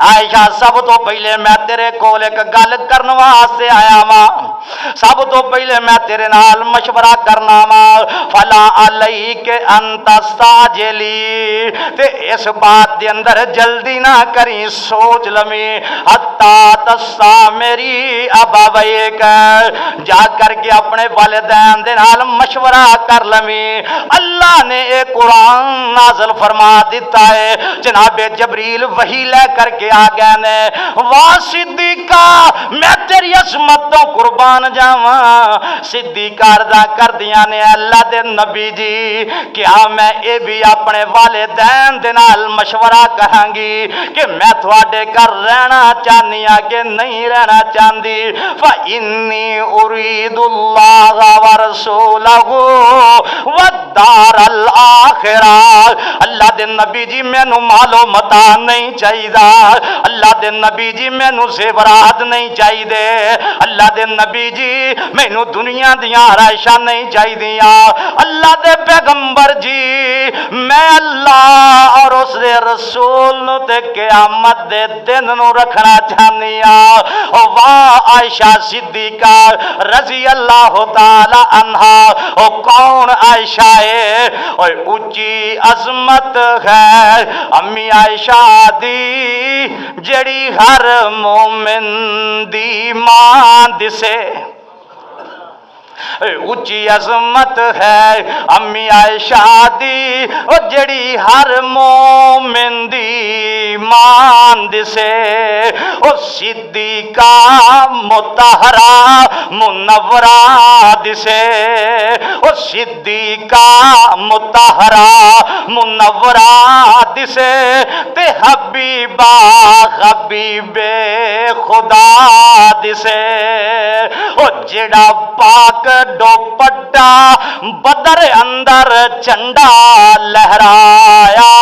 عائشہ سب تو پہلے میں تیرے کول ایک گل کرن واسطے آیا وا، سب تو پہلے میں تیرے نال مشورہ کرنا وا، فلا علیک ان تستعجلی، تے اس بات دے اندر جلدی نہ کری، سوچ لویں، حتی تستعمری ابویک، جا کر کے اپنے والدین دے نال مشورہ کر لویں۔ اللہ نے ایک قرآن نازل فرما دیتا ہے، جناب جبریل وحی لے کر کے آ گئے نے، واہ صدیقہ میں تیری عظمت تو قربان جاواں، صدیقہ عرضاں کر دیاں نے اللہ دے نبی جی، کیا میں اے بھی اپنے والدین دے نال مشورہ کراں گی کہ میں تھوڑے گھر رہنا چاہنی ہاں کہ نہیں رہنا چاہندی، فإنی ارید اللہ ورسولہ والدار الآخرہ، اللہ دے نبی جی مینوں مالو متا نہیں چاہیے، اللہ دے نبی جی مینوں زیورات نہیں چاہیے، اللہ دے نبی جی مینوں دنیا دیاں آرائشاں نہیں چاہیے، اللہ دے پیغمبر جی میں اللہ اور اس دے رسول نو تے قیامت دے دن نو رکھنا چاہنی ہاں۔ واہ عائشہ صدیقہ رضی اللہ تعالی عنہا، او کون عائشہ ہے؟ اوے اونچی عظمت ہے امی عائشہ دی، جڑی ہر مومن دی ماں دسے، اونچی عظمت ہے امی عائشہ دی، او جڑی ہر مومن دی مان دسے، او صدیقہ مطہرہ منورہ دسے، او صدیقہ مطہرہ منورہ دسے، تے حبیبہ حبیب خدا دسے، او جڑا پاک دوپٹا بدر اندر چنڈا لہرایا،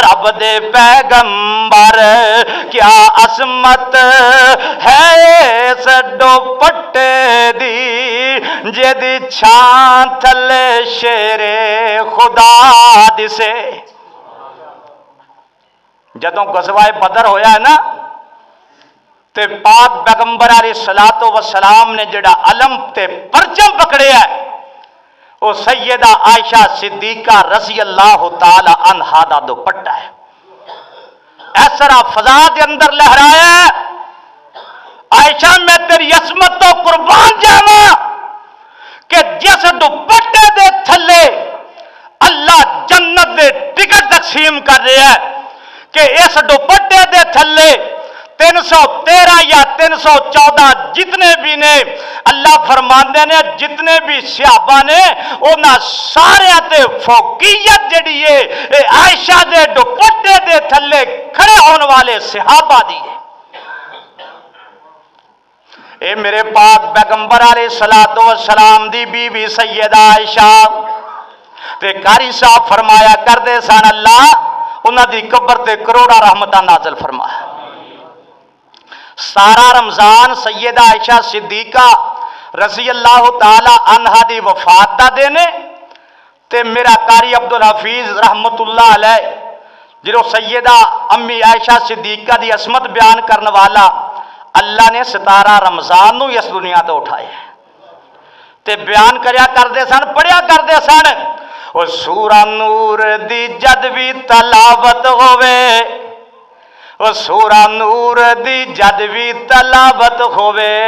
رب دے پیغمبر کیا عظمت ہے اس دوپٹے دی، جدی چھان تھلے شیر خدا دسے۔ جدوں غزوہ بدر ہویا ہے نا، تے پاک پیغمبر علیہ الصلوۃ والسلام نے جڑا علم تے پرچم پکڑیا ہے، وہ سیدہ عائشہ صدیقہ رضی اللہ تعالی عنہا دا دوپٹہ ہے، اس طرح فضا دے اندر لہرایا ہے، عائشہ میں تیری عظمت تو قربان جاواں کہ جس دوپٹے دے تھلے اللہ جنت دے ٹکٹ تقسیم کر رہا ہے، کہ اس دوپٹے دے تھلے 313 یا 314 جتنے بھی نے، اللہ فرماندے نے جتنے بھی صحابہ نے انہاں سارے تے فوقیت جڑی ہے اے عائشہ دے دوپٹے دے تھلے کھڑے ہونے والے صحابہ دی ہے۔ اے میرے پاک پیغمبر علیہ الصلوۃ والسلام دی بی بی سیدہ عائشہ تے قاری صاحب فرمایا کردے سن، اللہ انہاں دی قبر تے کروڑا رحمتاں نازل فرما۔ سارا رمضان سیدہ عائشہ صدیقہ رضی اللہ تعالی عنہا دی وفات دا دینے، تے میرا قاری عبدالحفیظ رحمت اللہ علیہ جنہوں سیدہ امی عائشہ صدیقہ دی عظمت بیان کرنے والا، اللہ نے 17 رمضان نو اس دنیا تے اٹھایا تے بیان کریا کردے سن، پڑھیا کردے سن، او سورہ نور دی جد بھی تلاوت ہووے، او سورہ نور دی جد بھی تلاوت ہووے،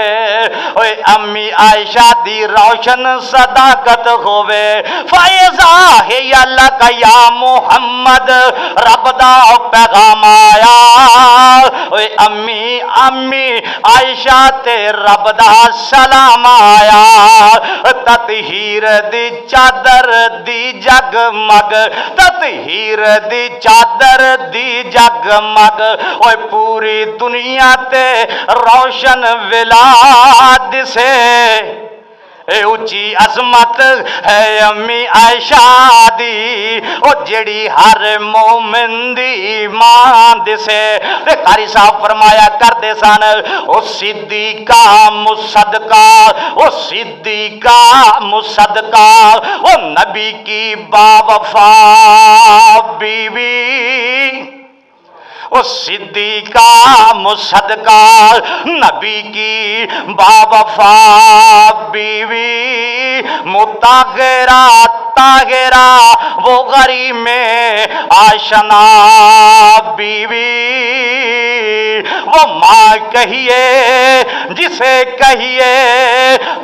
اوے امی عائشہ دی روشن صداقت ہووے، فائزہ ہے اللہ کا یا محمد رب دا پیغام آیا، اوے امی عائشہ تے رب دا سلام آیا، تطہیر دی چادر دی جگمگ، تطہیر دی چادر دی جگمگ، اوے پوری دنیا تے روشن ولاد سے، اے اونچی عظمت ہے امی عائشہ دی، او جڑی ہر مومن دی ماں دسے۔ تے قاری صاحب فرمایا کردے سن، او صدیقہ مصدقہ، او صدیقہ مصدقہ، او نبی کی با وفا بیوی، وہ صدیقہ مصدقہ نبی کی باوفا بیوی مطہرہ طاہرہ وہ غریب میں آشنا بیوی وہ ماں کہیے جسے کہیے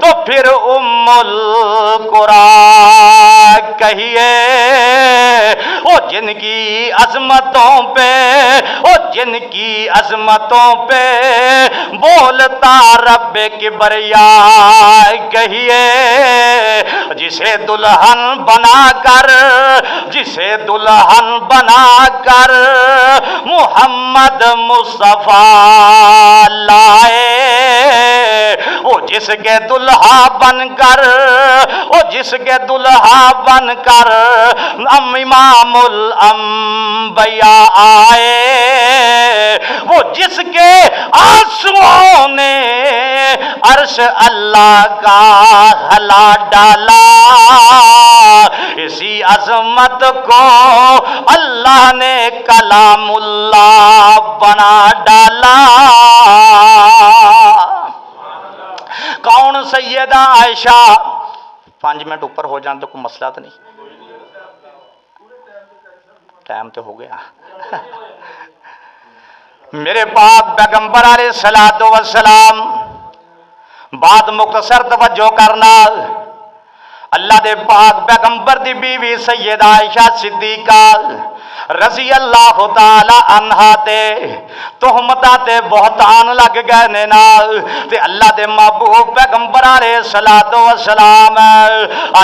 تو پھر ام القرآن کہیے وہ جن کی عظمتوں پہ وہ جن کی عظمتوں پہ بولتا رب کبریا کہیے جسے دلہن بنا کر جسے دلہن بنا کر محمد مصطفیٰ لائے وہ جس کے دلہا بن کر وہ جس کے دلہا بن کر امام الانبیاء آئے وہ جس کے آنسوؤں نے عرش اللہ کا ہلا ڈالا اسی عظمت کو اللہ نے کلام اللہ بنا ڈالا کون سیدہ عائشہ 5 منٹ اوپر ہو جان تو کوئی مسئلہ تو نہیں ٹائم تو ہو گیا میرے پاک پیغمبر علیہ الصلوۃ والسلام بات مختصر توجہ کرنا اللہ دے پاک پیغمبر دی بیوی سیدہ عائشہ صدیقہ رضی اللہ تعالی عنہا تے تہمتاں تے بہتان لگ گئے نے نال تے اللہ دے محبوب پیغمبر علیہ الصلوۃ والسلام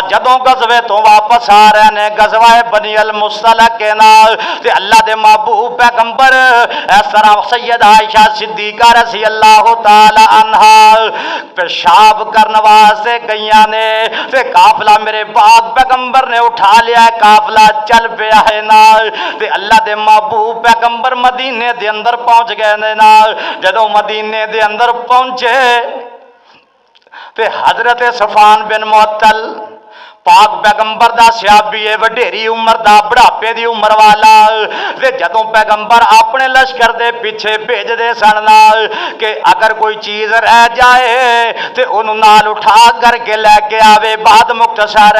جدوں غزوے تو واپس آ رہے نے غزوہ بنی المصطلق کے نال تے اللہ دے محبوب پیغمبر اس طرح سیدہ عائشہ صدیقہ رضی اللہ تعالی عنہا پیشاب کرن واسطے گئیاں نے تے قافلہ میرے پاک پیغمبر نے اٹھا لیا ہے قافلہ چل پیا ہے نال تے اللہ دے محبوب پیغمبر مدینے دے اندر پہنچ گئے نے نال جدوں مدینے دے اندر پہنچے تے حضرت صفوان بن معطل پاک پیغمبر دا صحابی ہے وڈیری عمر دا بڑھاپے دی عمر والا تے جدوں پیغمبر اپنے لشکر دے پیچھے بھیج دے سن نال کہ اگر کوئی چیز رہ جائے تے انہوں نال اٹھا کر کے لے کے آوے بعد مختصر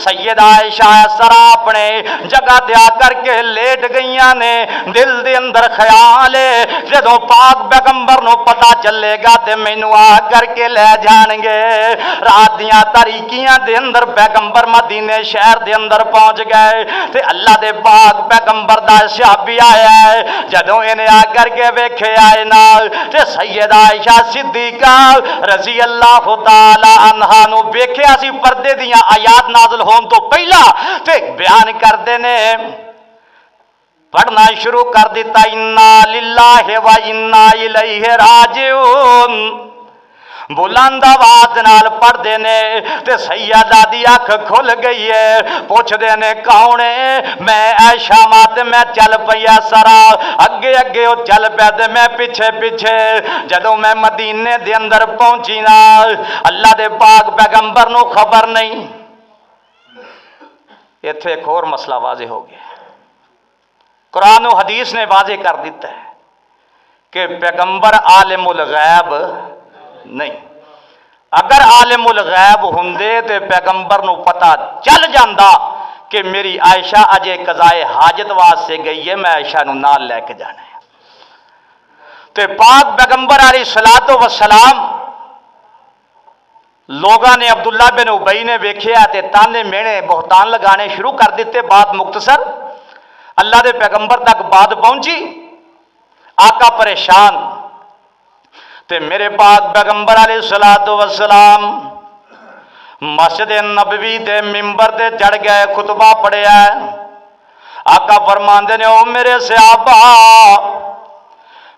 سیدہ عائشہ اس طرح اپنے جگہ تے آ کر کے لیٹ گئیاں نے دل دے اندر خیال ہے جدوں پاک پیغمبر نو پتہ چلے گا تے مینوں آ کر کے لے جان گے رات دیاں تاریکیاں دے اندر پیغمبر مدینے شہر دے اندر پہنچ گئے تے اللہ دے پاک پیغمبر دا صحابی آیا ہے جدوں انہیں آ کر کے ویکھے آئے نال تے سیدہ عائشہ صدیقہ رضی اللہ تعالی عنہا نو ویکھیا سی پردے دیاں آیات نازل ہون تو پہلا تے بیان کردے نے پڑھنا شروع کر دیتا انا للہ و انا الیہ راجعون بلند آواز نال پڑھ دینے تے سیدہ دی اکھ کھل گئی ہے پوچھ دینے کون ہے میں عائشہ ماں میں چل پیا سرا اگے اگے وہ چل پیا تے میں پیچھے پیچھے جدوں میں مدینے دے اندر پہنچی نا اللہ دے پاک پیغمبر نو خبر نہیں ایتھے ایک اور مسئلہ واضح ہو گیا قرآن و حدیث نے واضح کر دیتا ہے کہ پیغمبر عالم الغیب نہیں اگر عالم الغیب ہوندے تے پیغمبر نو پتہ چل جاندا کہ میری عائشہ اجے قضائے حاجت واسطے گئی ہے میں عائشہ نو نال لے کے جانا ہے تے پاک پیغمبر علیہ الصلوۃ والسلام لوگاں نے عبداللہ بن ابی نے ویکھیا تے تانے مینے بہتان لگانے شروع کر دیتے بات مختصر اللہ دے پیغمبر تک بات پہنچی آقا پریشان تے میرے پاک پیغمبر علیہ الصلوۃ والسلام مسجد نبوی دے ممبر تے چڑھ گئے خطبہ پڑھیا ہے آقا فرماندے نے او میرے صحابہ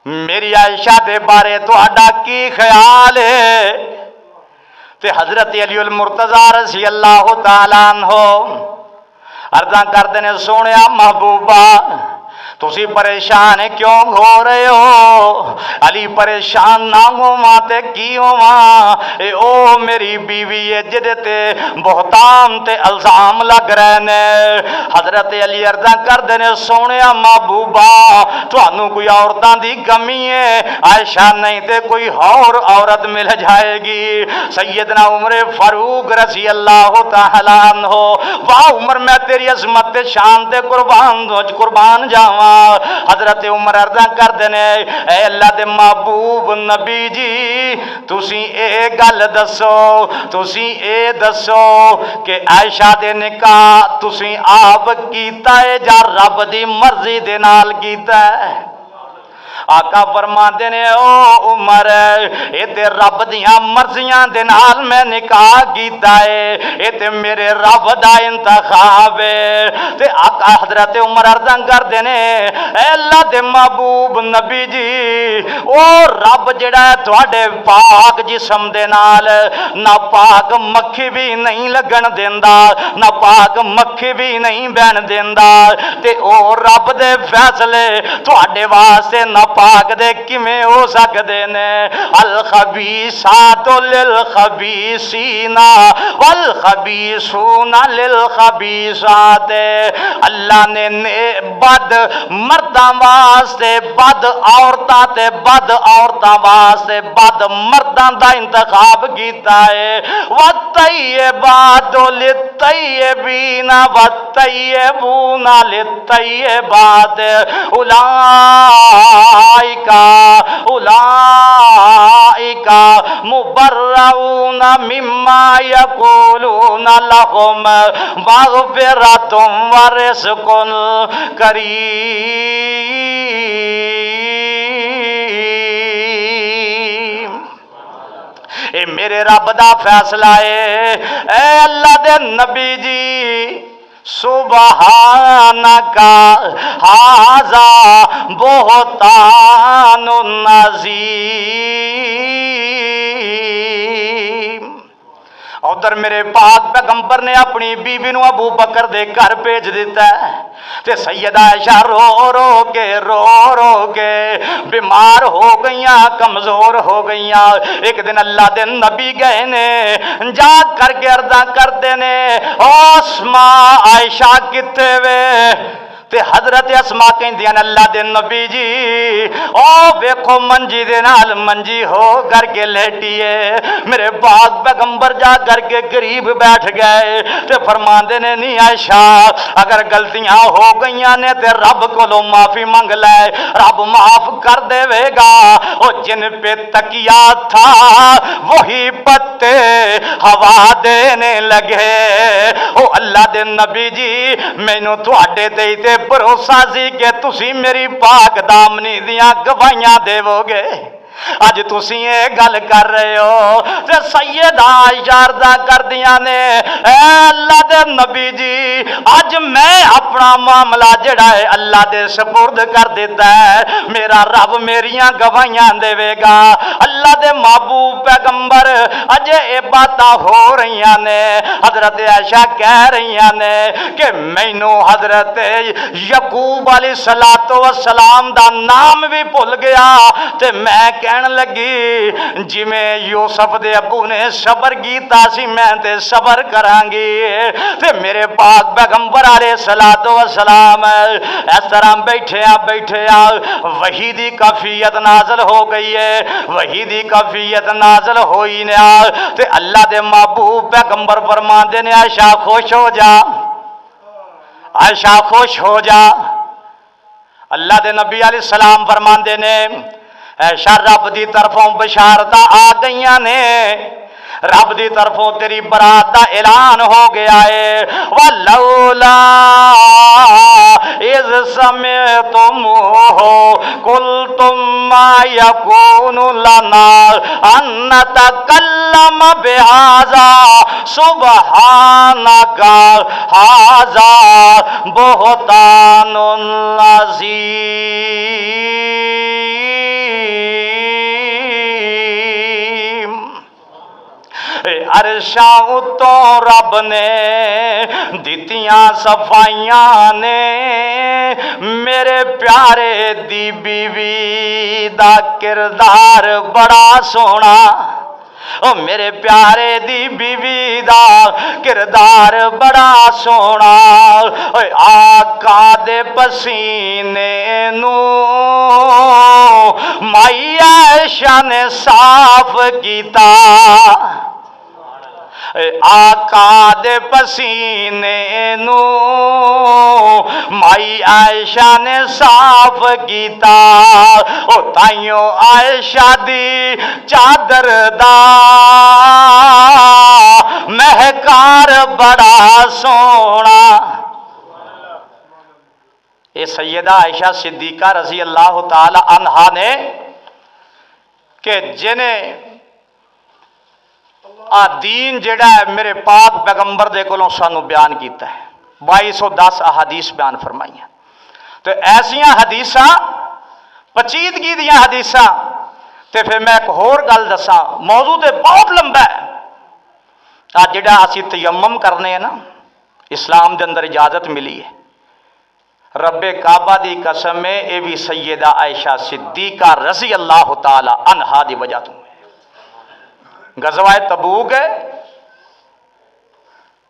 میری عائشہ دے بارے تہاڈا کی خیال ہے تے حضرت علی المرتضی رضی اللہ تعالی عنہ عرضاں کردے نے سونیا محبوبہ تسی پریشان کیوں ہو رہے ہو؟ علی پریشان نہ ہوا تے کی ہوا؟ اے او میری بیوی ہے جدے تے بہتان تے الزام لگ رہے نے۔ حضرت علی عرضاں کر دینے سونیا محبوبہ تھانوں کوئی عورتاں دی کمی ہے؟ عائشہ نہیں تے کوئی اور عورت مل جائے گی۔ سیدنا عمر فاروق رضی اللہ تعالی عنہ، واہ عمر میں تیری عظمت تے شان تے قربان جاواں۔ حضرت عمر عرضاں کر دینے اے اللہ دے محبوب نبی جی تسی اے گل دسو، تسی اے دسو کہ عائشہ دے نکاح تسی آپ کیتا ہے جا رب دی مرضی دے نال کیتا ہے؟ آقا فرماندے نے او عمر اے تے رب دیاں مرضیاں دے نال میں نکاح کیتا ہے، اے تے میرے رب دا انتخاب ہے۔ تے آقا حضرت عمر عرضاں کردے نے اے اللہ دے محبوب نبی جی او رب جڑا ہے تواڈے پاک جسم دے نال نہ پاک مکھی بھی نہیں لگن دیندا، نہ پاک مکھی بھی نہیں بہن دیندا، تے او رب دے فیصلے تواڈے واسطے نہ پاک دے کیویں ہو سکدے نے؟ الخبیثات للخبیثین والخبیثون للخبیثات۔ اللہ نے بد مرداں واسطے بد عورتاں تے بد عورتاں واسطے بد مرداں دا انتخاب کیتا ہے۔ والطیبات للطیبین والطیبون للطیبات اولئک مبرؤون مما یقولون لهم مغفرۃ ورزق کریم۔ اے میرے رب دا فیصلہ ہے اے اللہ دے نبی جی سبحانک ھذا بہتان عظیم۔ ادھر میرے پاک پیغمبر نے اپنی بیوی نو ابو بکر دے گھر بھیج دیتا ہے تے سیدہ عائشہ رو رو کے بیمار ہو گئیاں، کمزور ہو گئیاں۔ ایک دن اللہ دے نبی گئے نے جا کر کے عرضاں کردے نے او اسماء عائشہ کتے وے؟ تے حضرت اسماء کہندیاں اللہ دے نبی جی او ویکھو منجی دے نال منجی ہو کر کے لیٹیے۔ میرے پاک پیغمبر جا کر کے قریب بیٹھ گئے تے فرماندے نے نہیں عائشہ اگر غلطیاں ہو گئیاں نے تے رب کولوں معافی منگ لے، رب معاف کر دے گا۔ او جن پہ تکیا تھا وہی پتے ہوا دینے لگے۔ او اللہ دے نبی جی مینوں تواڈے تے بھروسہ سی کہ تسی میری پاک دامنی دیاں گواہیاں دیو گے، اج تسی یہ گل کر رہے ہو۔ تے سیدہ عائشہ عرضاں کردیاں نے اے اللہ دے نبی جی اج میں اپنا معاملہ جڑا ہے اللہ دے سپرد کر دیتا ہے، میرا رب میریاں گواہیاں دے گا۔ اللہ دے محبوب پیغمبر اج اے باتاں ہو رہیاں نے، حضرت عائشہ کہہ رہیاں نے کہ مینوں حضرت یعقوب علیہ السلام دا نام بھی بھول گیا تے میں کہن لگی جی میں یوسف دے ابو نے صبر کیتا سی میں تے صبر کراں گی۔ تے میرے پاک پیغمبر علیہ السلام اس طرح بیٹھے وحی دی کفیت نازل ہو گئی ہے، وحی دی کفیت نازل ہوئی نے تے اللہ دے محبوب پیغمبر فرماندے نے عائشہ خوش ہو جا، عائشہ خوش ہو جا۔ اللہ دے نبی علیہ السلام فرماندے نے عائشہ رب دی طرفوں بشارتاں آ گئیاں نے، رب دی طرفوں تیری برات دا اعلان ہو گیا ہے۔ وَلَوْلَا اِذْ سَمِعْتُمُوهُ قُلْتُمْ مَا يَكُونُ لَنَا أَن نَّتَكَلَّمَ بِهَذَا سُبْحَانَكَ هَذَا بُهْتَانٌ عَظِيمٌ۔ عرشاں اتوں رب نے دتیاں صفائیاں نے میرے پیارے دی بیوی دا کردار بڑا سونا او میرے پیارے دی بیوی دا کردار بڑا سونا آقا دے پسینے نو مائی عائشہ نے صاف کیتا آقا دے پسینے نو مائی عائشہ نے صاف کیتا او تائیوں عائشہ دی چادر دا مہکار بڑا سونا۔ اے سیدہ عائشہ صدیقہ رضی اللہ تعالی عنہا نے کہ جنہیں دین جڑا ہے میرے پاک پیغمبر دے کولوں سانو بیان کیتا ہے 2210 احادیث بیان فرمائی ہیں۔ تو ایسیاں حدیثاں پچیدگی دیاں حدیثاں تے پھر میں ایک اور گل دساں موضوع تے بہت لمبا ہے۔ جڑا اسی تیمم کرنے ہیں نا اسلام دے اندر اجازت ملی ہے رب کعبہ دی قسم ہے اے بھی سیدہ عائشہ صدیقہ رضی اللہ تعالی عنہا دی وجہ تو غزوہ تبوک ہے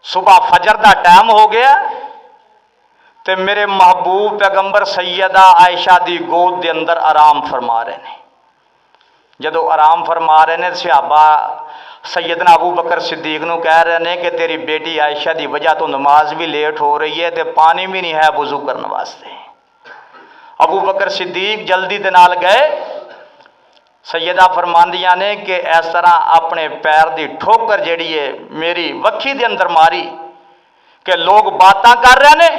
صبح فجر دا ٹائم ہو گیا تے میرے محبوب پیغمبر سیدہ عائشہ دی گود دے اندر آرام فرما رہے ہیں۔ جدو آرام فرما رہے ہیں صحابہ سیدنا ابو بکر صدیق نو کہہ رہے ہیں کہ تیری بیٹی عائشہ دی وجہ تو نماز بھی لیٹ ہو رہی ہے تے پانی بھی نہیں ہے وضو کرنے واسطے۔ ابو بکر صدیق جلدی دے نال گئے سیدہ فرماندیاں نے کہ اس طرح اپنے پیر دی ٹھوکر جیڑی ہے میری وکھی دے اندر ماری کہ لوگ باتاں کر رہے ہیں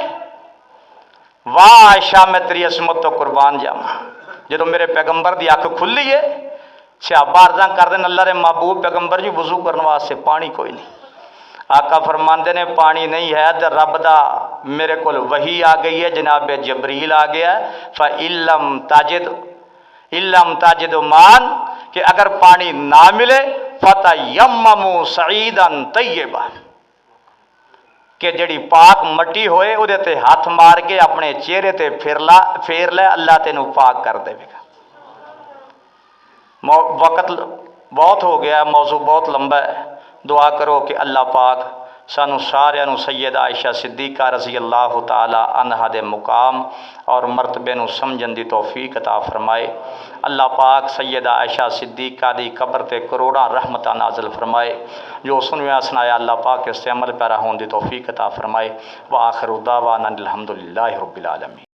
واہ عائشہ میں تیری عصمت تو قربان جاواں۔ جدو میرے پیغمبر دی اکھ کھلی ہے صحابہ عرضاں کر دیں اللہ رے محبوب پیغمبر جی وضو کرنے واسطے پانی کوئی نہیں۔ آقا فرماندے نے پانی نہیں ہے تے رب دا میرے کول وحی آ گئی ہے جناب جبریل آ گیا ہے فَإِلَّمْ تَجِدْ مَاءً کہ اگر پانی نہ ملے فَتَيَمَّمُوا صَعِيدًا طَيِّبًا کہ جڑی پاک مٹی ہوئے او دے تے ہاتھ مار کے اپنے چہرے تے پھیر لے اللہ تینوں پاک کر دے گا۔ وقت بہت ہو گیا موضوع بہت لمبا ہے دعا کرو کہ اللہ پاک سانو سارے نو سیدہ عائشہ صدیقہ رضی اللہ تعالی عنہا دے مقام اور مرتبے نو سمجھن دی توفیق عطا فرمائے۔ اللہ پاک سیدہ عائشہ صدیقہ دی قبر تے کروڑاں رحمتاں نازل فرمائے۔ جو سنویا سنایا اللہ پاک اس سے عمل پیرا ہون دی توفیق عطا فرمائے۔ وآخر دعوانا الحمدللہ رب العالمین۔